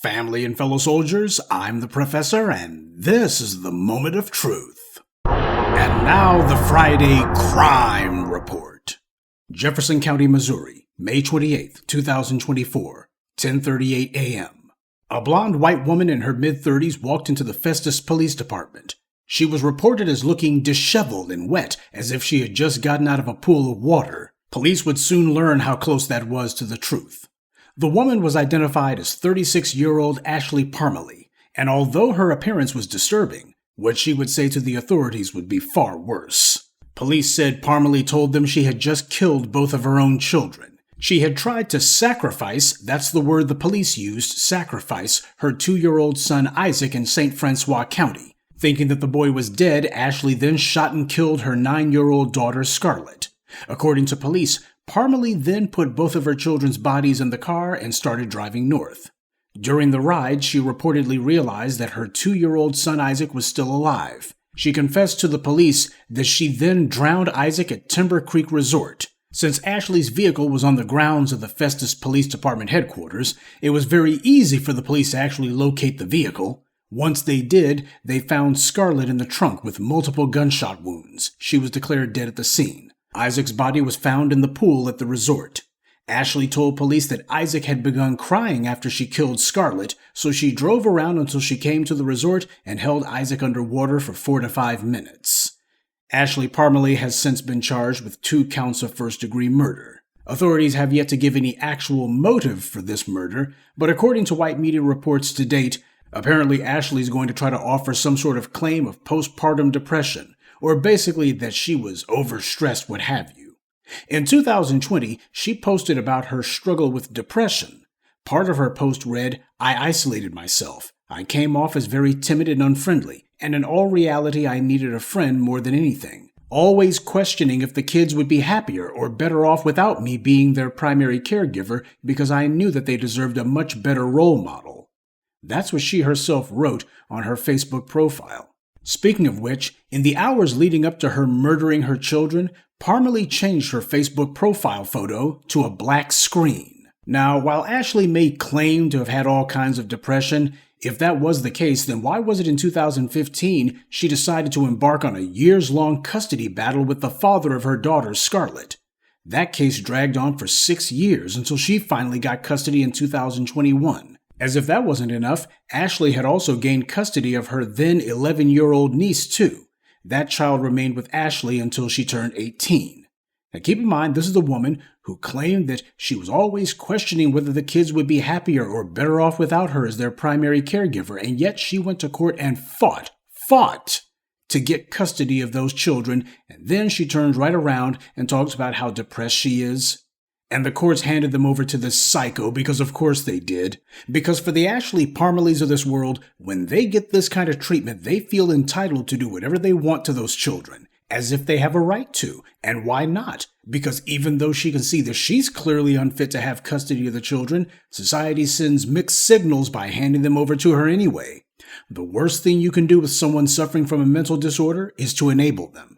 Family and fellow soldiers, I'm the Professor, and this is the Moment of Truth. And now the Friday Crime Report. Jefferson County, Missouri, May 28, 2024, 10:38 a.m. A blonde white woman in her mid-30s walked into the Festus Police Department. She was reported as looking disheveled and wet, as if she had just gotten out of a pool of water. Police would soon learn how close that was to the truth. The woman was identified as 36-year-old Ashley Parmalee, and although her appearance was disturbing, what she would say to the authorities would be far worse. Police said Parmalee told them she had just killed both of her own children. She had tried to sacrifice, that's the word the police used, sacrifice, her 2-year-old son Isaac in St. Francois County. Thinking that the boy was dead, Ashley then shot and killed her 9-year-old daughter Scarlett. According to police, Parmalee then put both of her children's bodies in the car and started driving north. During the ride, she reportedly realized that her 2-year-old son Isaac was still alive. She confessed to the police that she then drowned Isaac at Timber Creek Resort. Since Ashley's vehicle was on the grounds of the Festus Police Department headquarters, it was very easy for the police to actually locate the vehicle. Once they did, they found Scarlett in the trunk with multiple gunshot wounds. She was declared dead at the scene. Isaac's body was found in the pool at the resort. Ashley told police that Isaac had begun crying after she killed Scarlett, so she drove around until she came to the resort and held Isaac underwater for 4 to 5 minutes. Ashley Parmalee has since been charged with 2 counts of first-degree murder. Authorities have yet to give any actual motive for this murder, but according to white media reports to date, apparently Ashley is going to try to offer some sort of claim of postpartum depression, or basically that she was overstressed, what have you. In 2020, she posted about her struggle with depression. Part of her post read, "I isolated myself. I came off as very timid and unfriendly, and in all reality I needed a friend more than anything. Always questioning if the kids would be happier or better off without me being their primary caregiver because I knew that they deserved a much better role model." That's what she herself wrote on her Facebook profile. Speaking of which, in the hours leading up to her murdering her children, Parmalee changed her Facebook profile photo to a black screen. Now, while Ashley may claim to have had all kinds of depression, if that was the case, then why was it in 2015 she decided to embark on a years-long custody battle with the father of her daughter, Scarlett? That case dragged on for 6 years until she finally got custody in 2021. As if that wasn't enough, Ashley had also gained custody of her then 11-year-old niece, too. That child remained with Ashley until she turned 18. Now keep in mind, this is the woman who claimed that she was always questioning whether the kids would be happier or better off without her as their primary caregiver, and yet she went to court and fought to get custody of those children, and then she turns right around and talks about how depressed she is. And the courts handed them over to this psycho because of course they did. Because for the Ashley Parmalees of this world, when they get this kind of treatment, they feel entitled to do whatever they want to those children, as if they have a right to. And why not? Because even though she can see that she's clearly unfit to have custody of the children, society sends mixed signals by handing them over to her anyway. The worst thing you can do with someone suffering from a mental disorder is to enable them.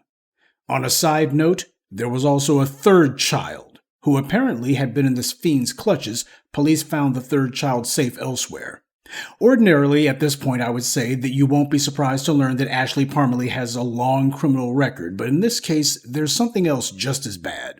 On a side note, there was also a third child, who apparently had been in this fiend's clutches. Police found the third child safe elsewhere. Ordinarily, at this point, I would say that you won't be surprised to learn that Ashley Parmalee has a long criminal record, but in this case, there's something else just as bad.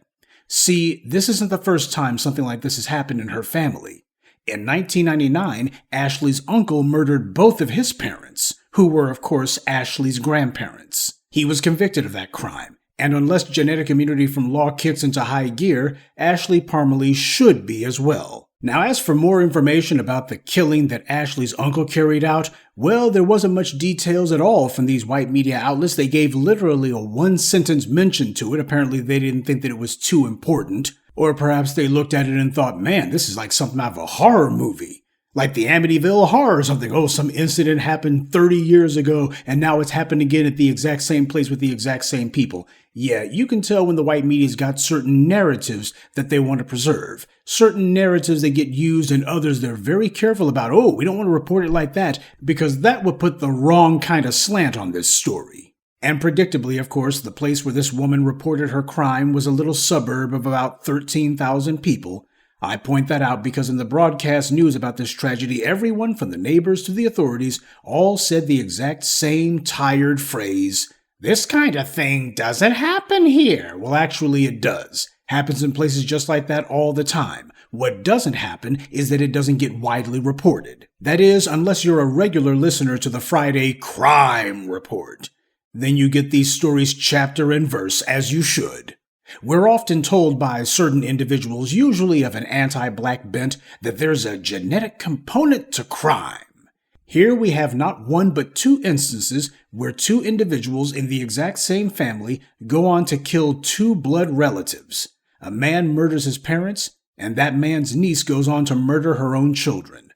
See, this isn't the first time something like this has happened in her family. In 1999, Ashley's uncle murdered both of his parents, who were, of course, Ashley's grandparents. He was convicted of that crime. And unless genetic immunity from law kicks into high gear, Ashley Parmalee should be as well. Now, as for more information about the killing that Ashley's uncle carried out, well, there wasn't much details at all from these white media outlets. They gave literally a 1-sentence mention to it. Apparently, they didn't think that it was too important. Or perhaps they looked at it and thought, man, this is like something out of a horror movie. Like the Amityville Horror or something. Oh, some incident happened 30 years ago, and now it's happened again at the exact same place with the exact same people. Yeah, you can tell when the white media's got certain narratives that they want to preserve. Certain narratives that get used and others they're very careful about. Oh, we don't want to report it like that, because that would put the wrong kind of slant on this story. And predictably, of course, the place where this woman reported her crime was a little suburb of about 13,000 people. I point that out because in the broadcast news about this tragedy, everyone from the neighbors to the authorities all said the exact same tired phrase, "This kind of thing doesn't happen here." Well, actually it does. Happens in places just like that all the time. What doesn't happen is that it doesn't get widely reported. That is, unless you're a regular listener to the Friday Crime Report. Then you get these stories chapter and verse, as you should. We're often told by certain individuals, usually of an anti-black bent, that there's a genetic component to crime. Here we have not one but two instances where two individuals in the exact same family go on to kill two blood relatives. A man murders his parents, and that man's niece goes on to murder her own children.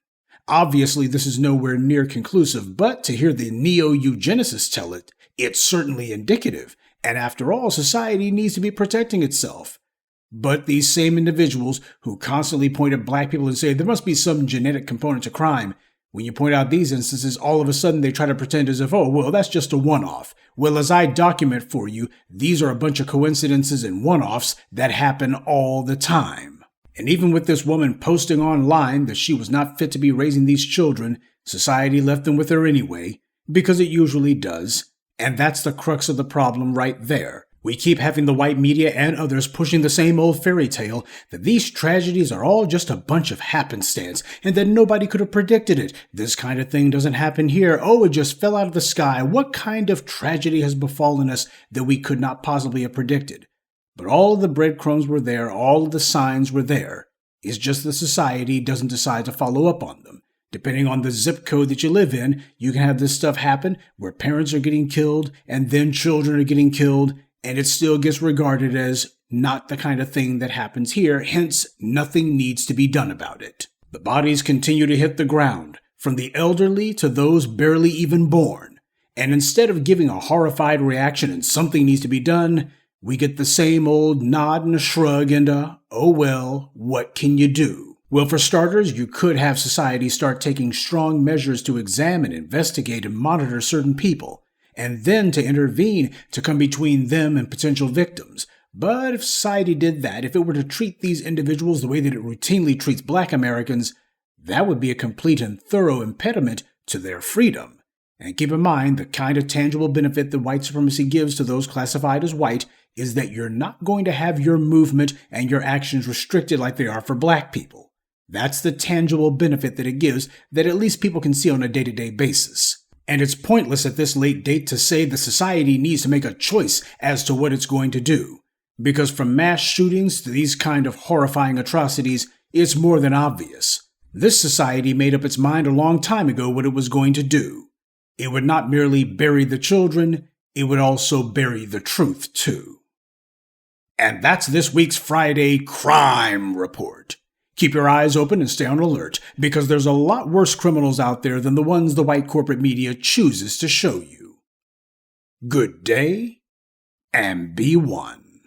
Obviously, this is nowhere near conclusive, but to hear the neo-eugenicists tell it, it's certainly indicative. And after all, society needs to be protecting itself. But these same individuals who constantly point at black people and say there must be some genetic component to crime, when you point out these instances, all of a sudden they try to pretend as if, oh, well, that's just a one-off. Well, as I document for you, these are a bunch of coincidences and one-offs that happen all the time. And even with this woman posting online that she was not fit to be raising these children, society left them with her anyway, because it usually does. And that's the crux of the problem right there. We keep having the white media and others pushing the same old fairy tale that these tragedies are all just a bunch of happenstance and that nobody could have predicted it. This kind of thing doesn't happen here. Oh, it just fell out of the sky. What kind of tragedy has befallen us that we could not possibly have predicted? But all of the breadcrumbs were there. All of the signs were there. It's just the society doesn't decide to follow up on them. Depending on the zip code that you live in, you can have this stuff happen where parents are getting killed and then children are getting killed, and it still gets regarded as not the kind of thing that happens here, hence nothing needs to be done about it. The bodies continue to hit the ground, from the elderly to those barely even born, and instead of giving a horrified reaction and something needs to be done, we get the same old nod and a shrug and a, oh well, what can you do? Well, for starters, you could have society start taking strong measures to examine, investigate, and monitor certain people, and then to intervene to come between them and potential victims. But if society did that, if it were to treat these individuals the way that it routinely treats black Americans, that would be a complete and thorough impediment to their freedom. And keep in mind, the kind of tangible benefit that white supremacy gives to those classified as white is that you're not going to have your movement and your actions restricted like they are for black people. That's the tangible benefit that it gives that at least people can see on a day-to-day basis. And it's pointless at this late date to say the society needs to make a choice as to what it's going to do. Because from mass shootings to these kind of horrifying atrocities, it's more than obvious. This society made up its mind a long time ago what it was going to do. It would not merely bury the children, it would also bury the truth too. And that's this week's Friday Crime Report. Keep your eyes open and stay on alert, because there's a lot worse criminals out there than the ones the white corporate media chooses to show you. Good day, and be one.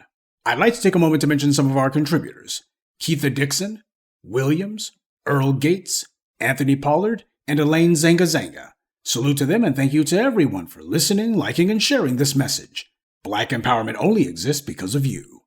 I'd like to take a moment to mention some of our contributors: Keitha Dixon, Williams, Earl Gates, Anthony Pollard, and Elaine Zanga. Salute to them and thank you to everyone for listening, liking, and sharing this message. Black empowerment only exists because of you.